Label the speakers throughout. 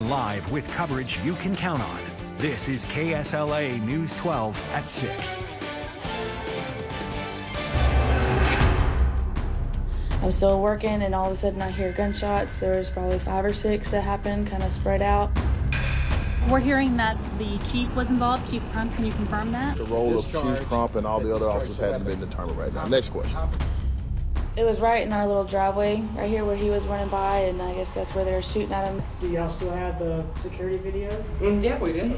Speaker 1: Lawton live with coverage you can count on. This is KSLA News 12 at 6.
Speaker 2: I'm still working, and all of a sudden I hear gunshots. There was probably 5 or 6 that happened, kind of spread out.
Speaker 3: We're hearing that the chief was involved. Chief Crump, can you confirm that?
Speaker 4: The role of Chief Crump and all the other officers hadn't been determined right now. Next question.
Speaker 2: It was right in our little driveway, right here where he was running by, and I guess that's where they were shooting at him.
Speaker 5: Do y'all still have the security video?
Speaker 6: Yeah, we do.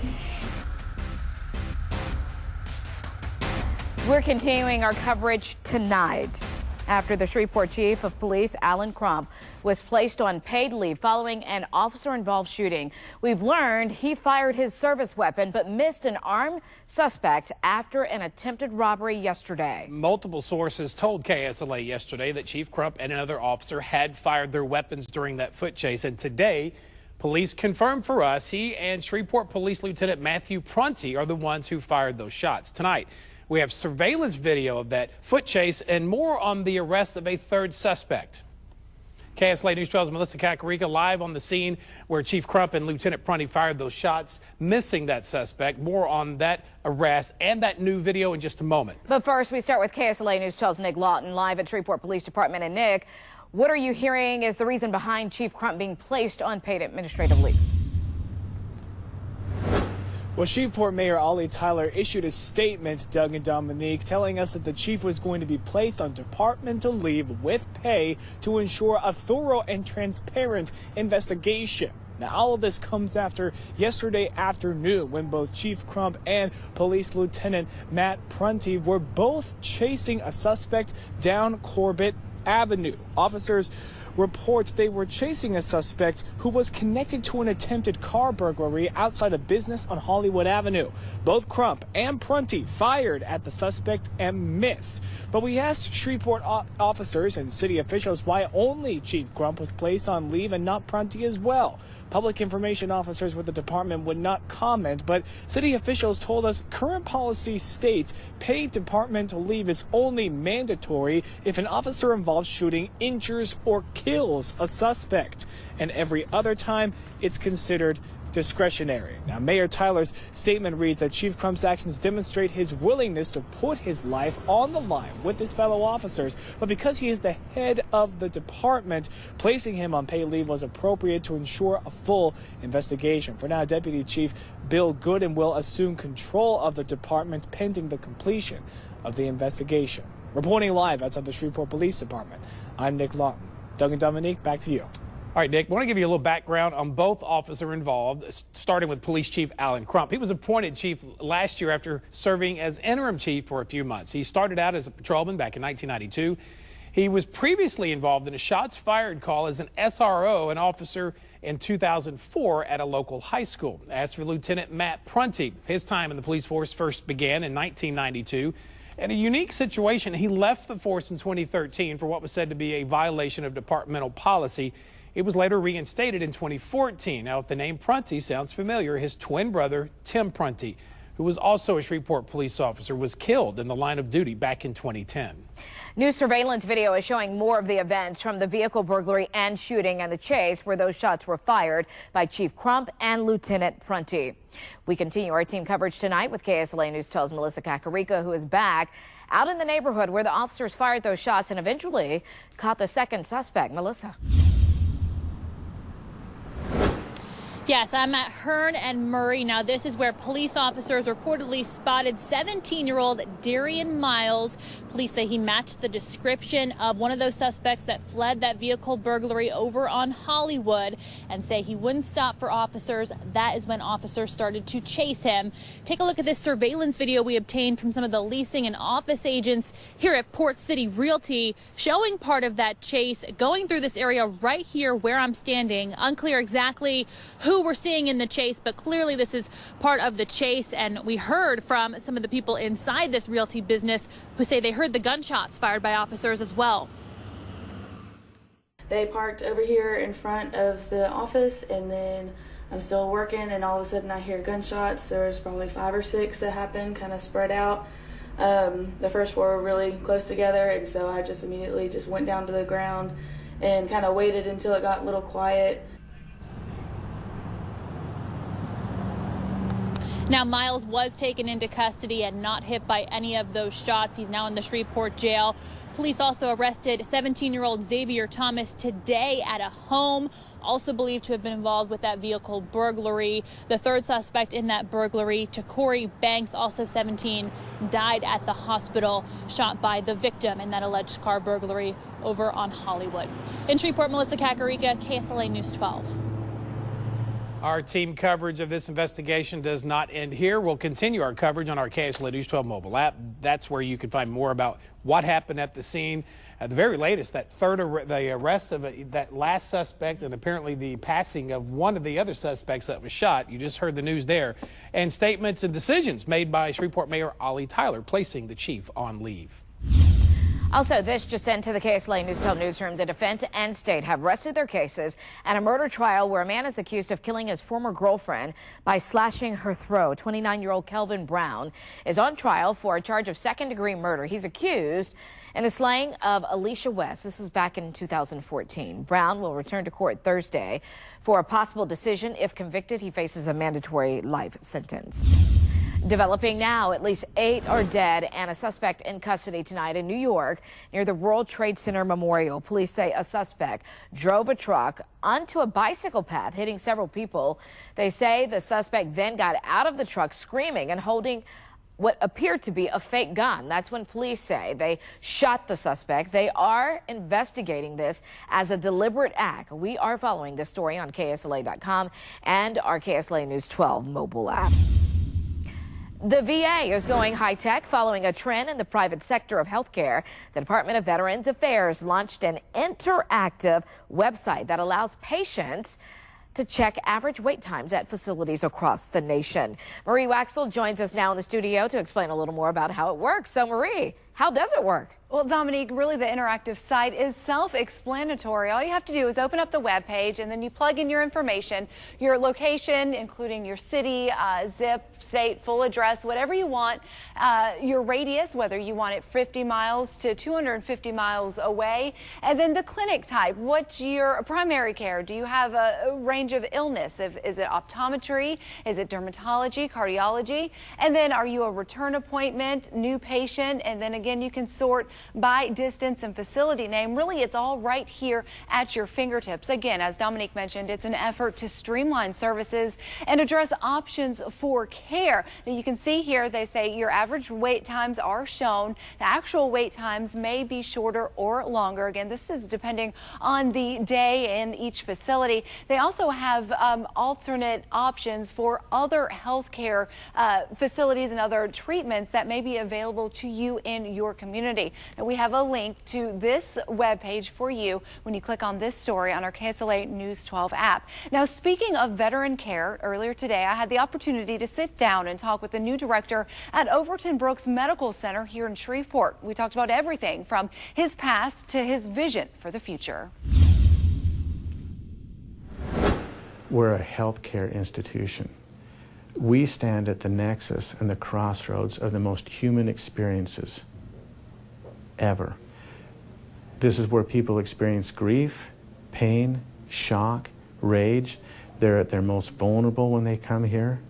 Speaker 7: We're continuing our coverage tonight after the Shreveport Chief of Police, Alan Crump, was placed on paid leave following an officer-involved shooting. We've learned he fired his service weapon but missed an armed suspect after an attempted robbery yesterday.
Speaker 8: Multiple sources told KSLA yesterday that Chief Crump and another officer had fired their weapons during that foot chase, and today police confirmed for us he and Shreveport Police Lieutenant Matthew Prunty are the ones who fired those shots. Tonight, we have surveillance video of that foot chase and more on the arrest of a third suspect. KSLA News 12's Melissa Kakarika live on the scene where Chief Crump and Lieutenant Prunty fired those shots, missing that suspect. More on that arrest and that new video in just a moment.
Speaker 7: But first, we start with KSLA News 12's Nick Lawton live at Shreveport Police Department. And Nick, what are you hearing is the reason behind Chief Crump being placed on paid administrative leave?
Speaker 5: Well, Shreveport Mayor Ollie Tyler issued a statement, Doug and Dominique, telling us that the chief was going to be placed on departmental leave with pay to ensure a thorough and transparent investigation. Now, all of this comes after yesterday afternoon when both Chief Crump and Police Lieutenant Matt Prunty were both chasing a suspect down Corbett Avenue. Officers report they were chasing a suspect who was connected to an attempted car burglary outside a business on Hollywood Avenue. Both Crump and Prunty fired at the suspect and missed. But we asked Shreveport officers and city officials why only Chief Crump was placed on leave and not Prunty as well. Public information officers with the department would not comment, but city officials told us current policy states paid departmental leave is only mandatory if an officer involved shooting injures or kills a suspect, and every other time it's considered discretionary. Now, Mayor Tyler's statement reads that Chief Crump's actions demonstrate his willingness to put his life on the line with his fellow officers, but because he is the head of the department, placing him on paid leave was appropriate to ensure a full investigation. For now, Deputy Chief Bill Gooden will assume control of the department pending the completion of the investigation. Reporting live outside the Shreveport Police Department, I'm Nick Lawton. Doug and Dominique, back to you.
Speaker 8: All right, Nick, I want to give you a little background on both officers involved, starting with Police Chief Alan Crump. He was appointed chief last year after serving as interim chief for a few months. He started out as a patrolman back in 1992. He was previously involved in a shots fired call as an SRO, an officer in 2004 at a local high school. As for Lieutenant Matt Prunty, his time in the police force first began in 1992. In a unique situation, he left the force in 2013 for what was said to be a violation of departmental policy. It was later reinstated in 2014. Now, if the name Prunty sounds familiar, his twin brother, Tim Prunty, who was also a Shreveport police officer, was killed in the line of duty back in 2010.
Speaker 7: New surveillance video is showing more of the events from the vehicle burglary and shooting and the chase where those shots were fired by Chief Crump and Lieutenant Prunty. We continue our team coverage tonight with KSLA News 12's Melissa Kakarika, who is back out in the neighborhood where the officers fired those shots and eventually caught the second suspect. Melissa.
Speaker 3: Yes, I'm at Hearn and Murray. Now, this is where police officers reportedly spotted 17-year-old Darian Miles. Police say he matched the description of one of those suspects that fled that vehicle burglary over on Hollywood and say he wouldn't stop for officers. That is when officers started to chase him. Take a look at this surveillance video we obtained from some of the leasing and office agents here at Port City Realty, showing part of that chase going through this area right here where I'm standing. Unclear exactly who we're seeing in the chase, but clearly this is part of the chase. And we heard from some of the people inside this realty business who say they heard the gunshots fired by officers as well.
Speaker 2: They parked over here in front of the office, and then I'm still working, and all of a sudden I hear gunshots. There was probably 5 or 6 that happened, kind of spread out. The first 4 were really close together, and so I just immediately just went down to the ground and kind of waited until it got a little quiet.
Speaker 3: Now, Miles was taken into custody and not hit by any of those shots. He's now in the Shreveport jail. Police also arrested 17-year-old Xavier Thomas today at a home, also believed to have been involved with that vehicle burglary. The third suspect in that burglary, Takori Banks, also 17, died at the hospital, shot by the victim in that alleged car burglary over on Hollywood. In Shreveport, Melissa Kakarika, KSLA News 12.
Speaker 8: Our team coverage of this investigation does not end here. We'll continue our coverage on our KSLA News 12 mobile app. That's where you can find more about what happened at the scene. At the very latest, the arrest of that last suspect, and apparently the passing of one of the other suspects that was shot. You just heard the news there. And statements and decisions made by Shreveport Mayor Ollie Tyler, placing the chief on leave.
Speaker 7: Also, this just into the KSLA News 12 newsroom. The defense and state have rested their cases at a murder trial where a man is accused of killing his former girlfriend by slashing her throat. 29-year-old Kelvin Brown is on trial for a charge of second-degree murder. He's accused in the slaying of Alicia West. This was back in 2014. Brown will return to court Thursday for a possible decision. If convicted, he faces a mandatory life sentence. Developing now, at least 8 are dead and a suspect in custody tonight in New York near the World Trade Center Memorial. Police say a suspect drove a truck onto a bicycle path, hitting several people. They say the suspect then got out of the truck screaming and holding what appeared to be a fake gun. That's when police say they shot the suspect. They are investigating this as a deliberate act. We are following this story on KSLA.com and our KSLA News 12 mobile app. The VA is going high-tech following a trend in the private sector of healthcare. The Department of Veterans Affairs launched an interactive website that allows patients to check average wait times at facilities across the nation. Marie Waxel joins us now in the studio to explain a little more about how it works. So, Marie, how does it work?
Speaker 6: Well, Dominique, really the interactive site is self-explanatory. All you have to do is open up the web page and then you plug in your information, your location, including your city, zip, state, full address, whatever you want, your radius, whether you want it 50 miles to 250 miles away, and then the clinic type. What's your primary care? Do you have a range of illness? Is it optometry? Is it dermatology, cardiology? And then are you a return appointment, new patient? And then again, you can sort by distance and facility name. Really, it's all right here at your fingertips. Again, as Dominique mentioned, it's an effort to streamline services and address options for care. Now, you can see here, they say your average wait times are shown. The actual wait times may be shorter or longer. Again, this is depending on the day in each facility. They also have alternate options for other healthcare facilities and other treatments that may be available to you in your community. And we have a link to this webpage for you when you click on this story on our KSLA News 12 app. Now, speaking of veteran care, earlier today I had the opportunity to sit down and talk with the new director at Overton Brooks Medical Center here in Shreveport. We talked about everything from his past to his vision for the future.
Speaker 9: We're a healthcare institution. We stand at the nexus and the crossroads of the most human experiences ever. This is where people experience grief, pain, shock, rage. They're at their most vulnerable when they come here,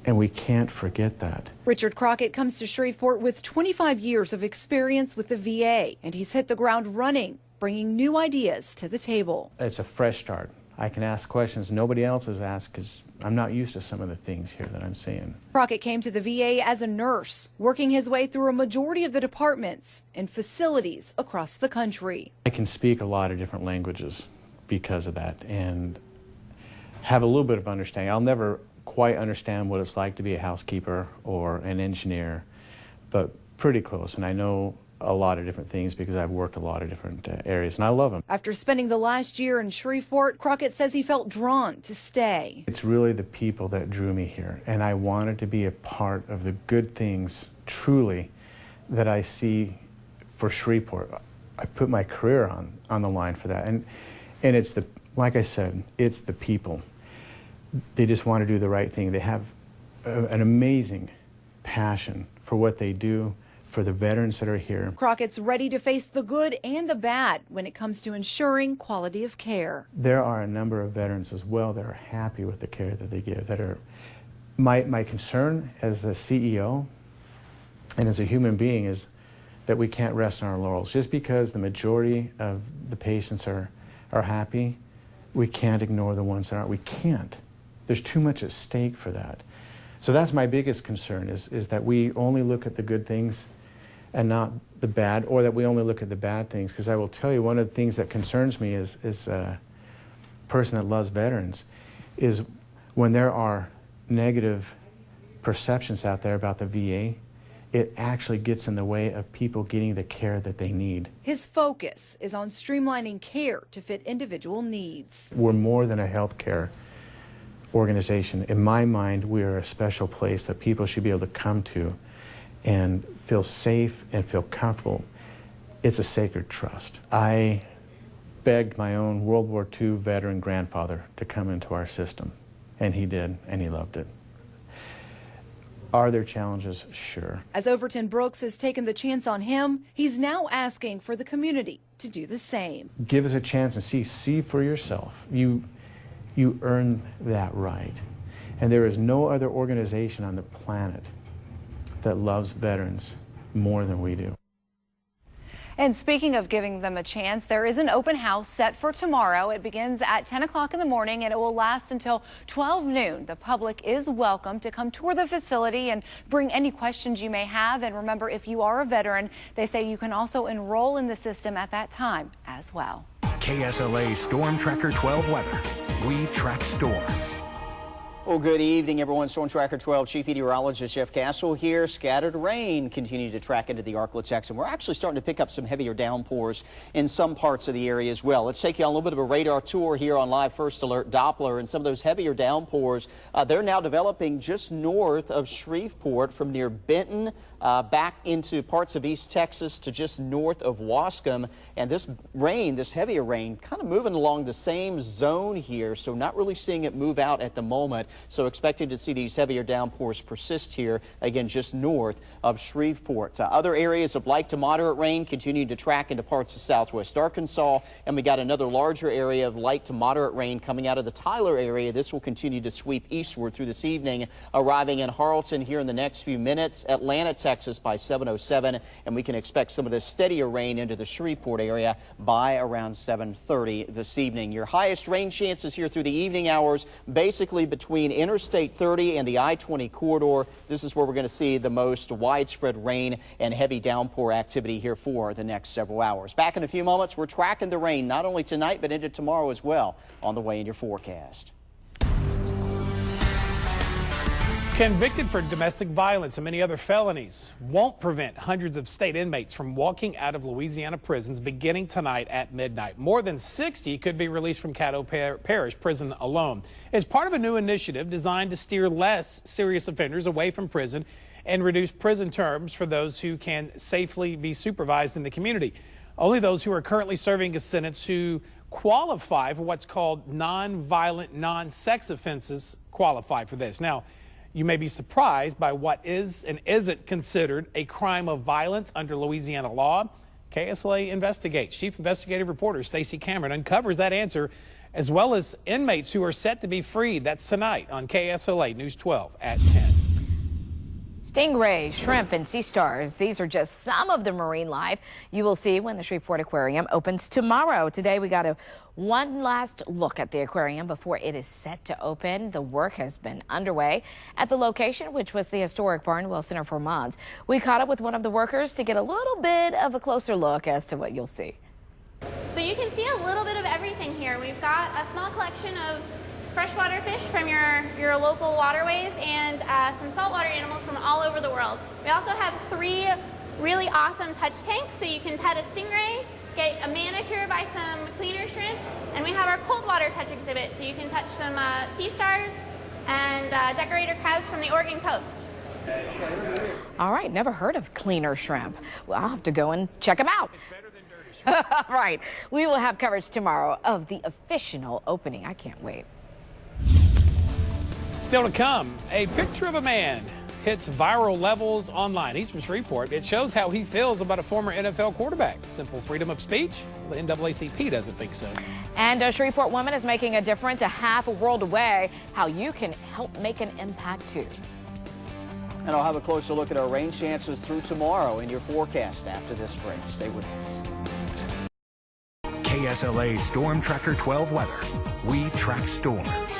Speaker 9: and we can't forget that.
Speaker 6: Richard Crockett comes to Shreveport with 25 years of experience with the VA, and he's hit the ground running, bringing new ideas to the table.
Speaker 9: It's a fresh start. I can ask questions nobody else has asked because I'm not used to some of the things here that I'm seeing.
Speaker 6: Crockett came to the VA as a nurse, working his way through a majority of the departments and facilities across the country.
Speaker 9: I can speak a lot of different languages because of that and have a little bit of understanding. I'll never quite understand what it's like to be a housekeeper or an engineer, but pretty close. And I know a lot of different things because I've worked a lot of different areas, and I love them.
Speaker 6: After spending the last year in Shreveport, Crockett says he felt drawn to stay.
Speaker 9: It's really the people that drew me here, and I wanted to be a part of the good things, truly, that I see for Shreveport. I put my career on the line for that, and it's the, like I said, it's the people. They just want to do the right thing. They have an amazing passion for what they do, for the veterans that are here.
Speaker 6: Crockett's ready to face the good and the bad when it comes to ensuring quality of care.
Speaker 9: There are a number of veterans as well that are happy with the care that they give, that are My concern as the CEO and as a human being is that we can't rest on our laurels. Just because the majority of the patients are happy, we can't ignore the ones that aren't. We can't. There's too much at stake for that. So that's my biggest concern, is that we only look at the good things and not the bad, or that we only look at the bad things. Because I will tell you, one of the things that concerns me is a person that loves veterans, is when there are negative perceptions out there about the VA, it actually gets in the way of people getting the care that they need.
Speaker 10: His focus is on streamlining care to fit individual needs.
Speaker 9: We're more than a healthcare organization. In my mind, we are a special place that people should be able to come to and feel safe and feel comfortable. It's a sacred trust. I begged my own World War II veteran grandfather to come into our system, and he did, and he loved it. Are there challenges? Sure.
Speaker 10: As Overton Brooks has taken the chance on him, he's now asking for the community to do the same.
Speaker 9: Give us a chance and see for yourself. You earn that right. And there is no other organization on the planet that loves veterans more than we do.
Speaker 6: And speaking of giving them a chance, there is an open house set for tomorrow. It begins at 10 o'clock in the morning and it will last until 12 noon. The public is welcome to come tour the facility and bring any questions you may have. And remember, if you are a veteran, they say you can also enroll in the system at that time as well.
Speaker 1: KSLA Storm Tracker 12 weather. We track storms.
Speaker 11: Well, good evening, everyone. Storm Tracker 12 Chief Meteorologist Jeff Castle here. Scattered rain continue to track into the Arklatex, and we're actually starting to pick up some heavier downpours in some parts of the area as well. Let's take you on a little bit of a radar tour here on Live First Alert Doppler, and some of those heavier downpours, they're now developing just north of Shreveport from near Benton back into parts of East Texas to just north of Wascom. And this rain, this heavier rain, kind of moving along the same zone here, so not really seeing it move out at the moment. So expecting to see these heavier downpours persist here, again, just north of Shreveport. Other areas of light to moderate rain continuing to track into parts of southwest Arkansas. And we got another larger area of light to moderate rain coming out of the Tyler area. This will continue to sweep eastward through this evening, arriving in Harleton here in the next few minutes, Atlanta, Texas by 7:07. And we can expect some of this steadier rain into the Shreveport area by around 7:30 this evening. Your highest rain chances here through the evening hours, basically between Interstate 30 and the I-20 corridor. This is where we're going to see the most widespread rain and heavy downpour activity here for the next several hours. Back in a few moments, we're tracking the rain not only tonight but into tomorrow as well on the way in your forecast.
Speaker 8: Convicted for domestic violence and many other felonies won't prevent hundreds of state inmates from walking out of Louisiana prisons beginning tonight at midnight. More than 60 could be released from Caddo Parish Prison alone. It's part of a new initiative designed to steer less serious offenders away from prison and reduce prison terms for those who can safely be supervised in the community. Only those who are currently serving a sentence who qualify for what's called non-violent, non-sex offenses qualify for this. Now, you may be surprised by what is and isn't considered a crime of violence under Louisiana law. KSLA investigates. Chief investigative reporter Stacey Cameron uncovers that answer, as well as inmates who are set to be freed. That's tonight on KSLA News 12 at 10.
Speaker 7: Stingray, shrimp, and sea stars. These are just some of the marine life you will see when the Shreveport Aquarium opens tomorrow. Today we got one last look at the aquarium before it is set to open. The work has been underway at the location, which was the historic Barnwell Center for Mods. We caught up with one of the workers to get a little bit of a closer look as to what you'll see.
Speaker 12: So you can see a little bit of everything here. We've got a small collection of freshwater fish from your local waterways and some saltwater animals from all over the world. We also have 3 really awesome touch tanks, so you can pet a stingray, get a manicure by some cleaner shrimp, and we have our cold water touch exhibit, so you can touch some sea stars and decorator crabs from the Oregon coast.
Speaker 7: All right, never heard of cleaner shrimp. Well, I'll have to go and check them out. It's better than dirty shrimp. All right, we will have coverage tomorrow of the official opening. I can't wait.
Speaker 8: Still to come, a picture of a man hits viral levels online. He's from Shreveport. It shows how he feels about a former NFL quarterback. Simple freedom of speech? The NAACP doesn't think so.
Speaker 7: And a Shreveport woman is making a difference a half a world away. How you can help make an impact too.
Speaker 11: And I'll have a closer look at our rain chances through tomorrow in your forecast after this break. Stay with us.
Speaker 1: KSLA Storm Tracker 12 weather. We track storms.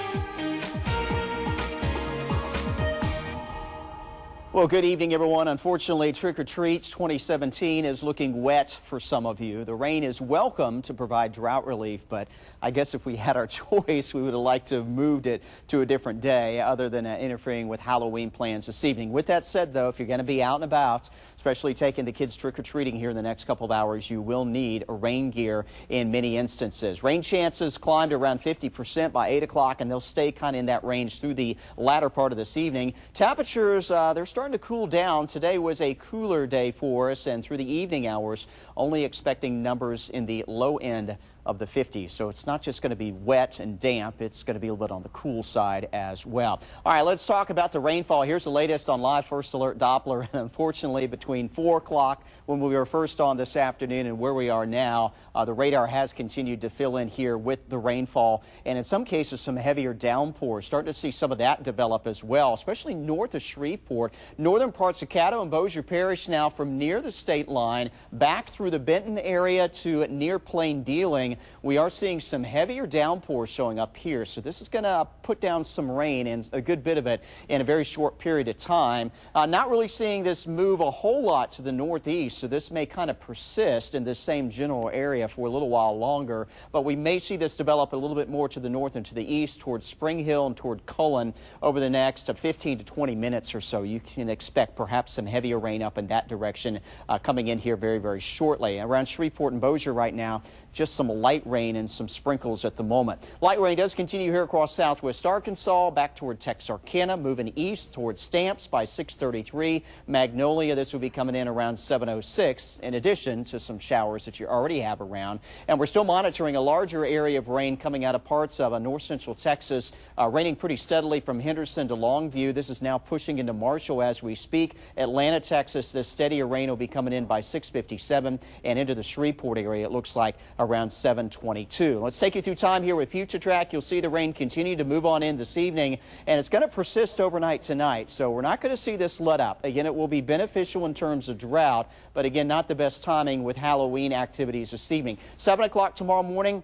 Speaker 11: Well, good evening, everyone. Unfortunately, Trick or Treats 2017 is looking wet for some of you. The rain is welcome to provide drought relief, but I guess if we had our choice, we would have liked to have moved it to a different day other than interfering with Halloween plans this evening. With that said, though, if you're going to be out and about, especially taking the kids trick-or-treating here in the next couple of hours, you will need a rain gear in many instances. Rain chances climbed around 50% by 8 o'clock, and they'll stay kind of in that range through the latter part of this evening. Temperatures, they're starting to cool down. Today was a cooler day for us, and through the evening hours, only expecting numbers in the low end of the 50s. So it's not just going to be wet and damp, it's going to be a little bit on the cool side as well. All right, let's talk about the rainfall. Here's the latest on Live First Alert Doppler. And unfortunately, between 4 o'clock when we were first on this afternoon and where we are now, the radar has continued to fill in here with the rainfall, and in some cases some heavier downpours. Starting to see some of that develop as well, especially north of Shreveport. Northern parts of Caddo and Bossier Parish now from near the state line back through the Benton area to near Plain Dealing. We are seeing some heavier downpours showing up here, so this is going to put down some rain, and a good bit of it in a very short period of time. Not really seeing this move a whole lot to the northeast, so this may kind of persist in this same general area for a little while longer, but we may see this develop a little bit more to the north and to the east towards Spring Hill and toward Cullen over the next 15 to 20 minutes or so. You can expect perhaps some heavier rain up in that direction coming in here very, very shortly. Around Shreveport and Bossier right now, just some light rain and some sprinkles at the moment. Light rain does continue here across southwest Arkansas, back toward Texarkana, moving east towards Stamps by 6:33. Magnolia, this will be coming in around 7:06, in addition to some showers that you already have around. And we're still monitoring a larger area of rain coming out of parts of north central Texas, raining pretty steadily from Henderson to Longview. This is now pushing into Marshall as we speak. Atlanta, Texas, this steadier rain will be coming in by 6:57, and into the Shreveport area, it looks like around 7:22. Let's take you through time here with FutureTrack. You'll see the rain continue to move on in this evening, and it's going to persist overnight tonight. So we're not going to see this let up. Again, it will be beneficial in terms of drought, but again, not the best timing with Halloween activities this evening. 7 o'clock tomorrow morning.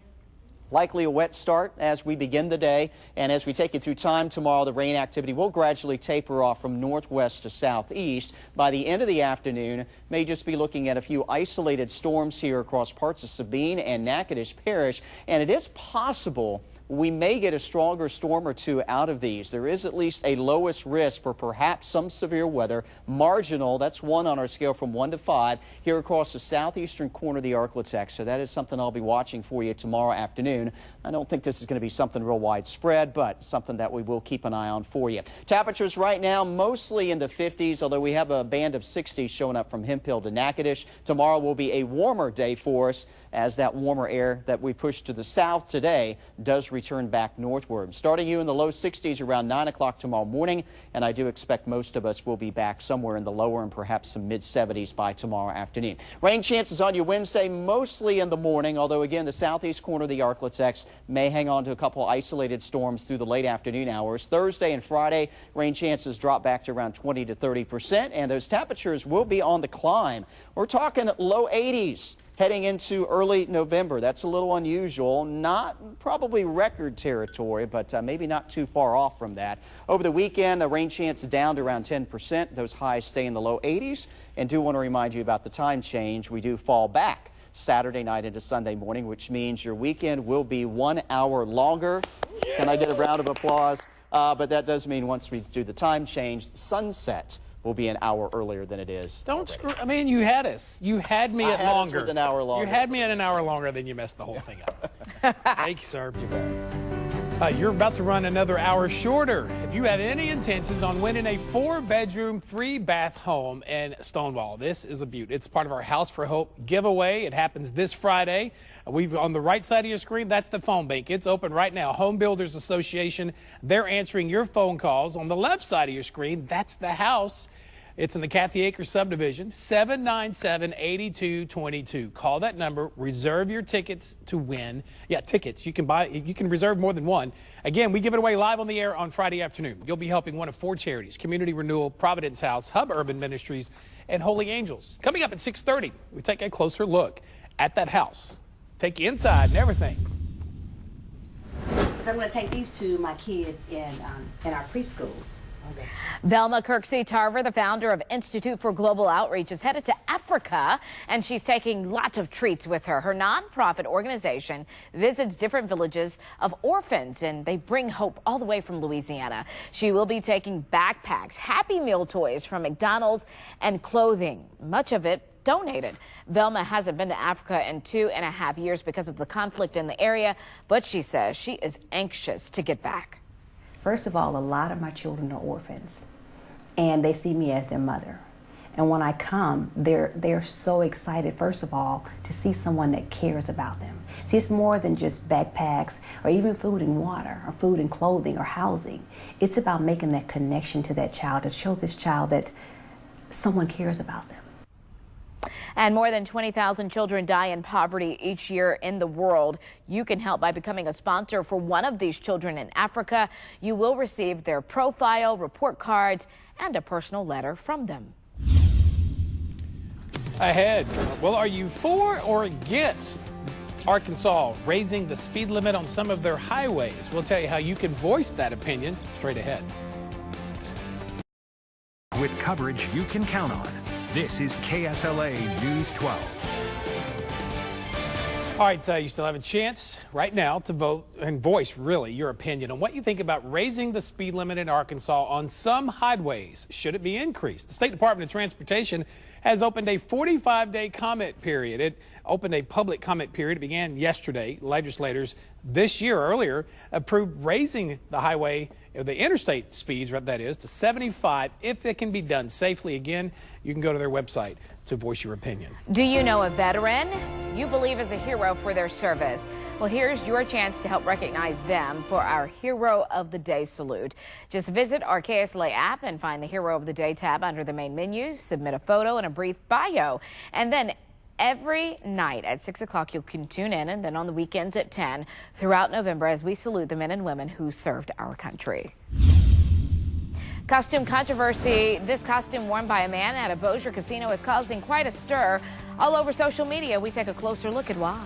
Speaker 11: Likely a wet start as we begin the day, and as we take you through time tomorrow, the rain activity will gradually taper off from northwest to southeast. By the end of the afternoon, may just be looking at a few isolated storms here across parts of Sabine and Natchitoches Parish, and it is possible we may get a stronger storm or two out of these. There is at least a lowest risk for perhaps some severe weather. Marginal, that's 1 on our scale from 1 to 5 here across the southeastern corner of the Arklatex. So that is something I'll be watching for you tomorrow afternoon. I don't think this is going to be something real widespread, but something that we will keep an eye on for you. Temperatures right now mostly in the 50s, although we have a band of 60s showing up from Hemphill to Natchitoches. Tomorrow will be a warmer day for us as that warmer air that we push to the south today does return back northward. Starting you in the low 60s around 9 o'clock tomorrow morning, and I do expect most of us will be back somewhere in the lower and perhaps some mid-70s by tomorrow afternoon. Rain chances on you Wednesday, mostly in the morning, although again the southeast corner of the Arklatex may hang on to a couple isolated storms through the late afternoon hours. Thursday and Friday, rain chances drop back to around 20 to 30%, and those temperatures will be on the climb. We're talking low 80s. Heading into early November. That's a little unusual, not probably record territory, but maybe not too far off from that. Over the weekend, the rain chance down to around 10%. Those highs stay in the low 80s. And do want to remind you about the time change. We do fall back Saturday night into Sunday morning, which means your weekend will be 1 hour longer. Yes. Can I get a round of applause? But that does mean once we do the time change, sunset will be an hour earlier than it is.
Speaker 8: Don't screw. I mean, you had us. You had me at longer.
Speaker 11: Us with an hour longer.
Speaker 8: You had me at an hour longer, then you messed the whole thing up. Thank you, sir.
Speaker 11: You bet.
Speaker 8: You're about to run another hour shorter. If you had any intentions on winning a 4-bedroom, 3-bath home in Stonewall, this is a beaut. It's part of our House for Hope giveaway. It happens this Friday. We've on the right side of your screen, that's the phone bank. It's open right now. Home Builders Association, they're answering your phone calls. On the left side of your screen, that's the house. It's in the Kathy Acres subdivision, 797-8222. Call that number, reserve your tickets to win. Yeah, tickets. You can reserve more than one. Again, we give it away live on the air on Friday afternoon. You'll be helping one of 4 charities: Community Renewal, Providence House, Hub Urban Ministries, and Holy Angels. Coming up at 6:30, we take a closer look at that house. Take you inside and everything.
Speaker 13: I'm going to take these to my kids in our preschool. Okay.
Speaker 7: Velma Kirksey-Tarver, the founder of Institute for Global Outreach, is headed to Africa, and she's taking lots of treats with her. Her nonprofit organization visits different villages of orphans, and they bring hope all the way from Louisiana. She will be taking backpacks, Happy Meal toys from McDonald's, and clothing, much of it donated. Velma hasn't been to Africa in 2.5 years because of the conflict in the area, but she says she is anxious to get back.
Speaker 13: First of all, a lot of my children are orphans, and they see me as their mother. And when I come, they're so excited, first of all, to see someone that cares about them. See, it's more than just backpacks or even food and water or food and clothing or housing. It's about making that connection to that child, to show this child that someone cares about them.
Speaker 7: And more than 20,000 children die in poverty each year in the world. You can help by becoming a sponsor for one of these children in Africa. You will receive their profile, report cards, and a personal letter from them.
Speaker 8: Ahead, well, are you for or against Arkansas raising the speed limit on some of their highways? We'll tell you how you can voice that opinion straight ahead.
Speaker 1: With coverage you can count on. This is KSLA News 12.
Speaker 8: All right, you still have a chance right now to vote and voice, really, your opinion on what you think about raising the speed limit in Arkansas on some highways. Should it be increased? The State Department of Transportation has opened a 45-day comment period. It opened a public comment period. It began yesterday. Legislators this year earlier approved raising the highway, the interstate speeds, that is, to 75 if it can be done safely. Again, you can go to their website to voice your opinion.
Speaker 7: Do you know a veteran you believe is a hero for their service? Well, here's your chance to help recognize them for our Hero of the Day salute. Just visit our KSLA app and find the Hero of the Day tab under the main menu. Submit a photo and a brief bio. And then every night at 6 o'clock, you can tune in, and then on the weekends at 10 throughout November as we salute the men and women who served our country. Costume controversy. This costume worn by a man at a Bossier casino is causing quite a stir all over social media. We take a closer look at why.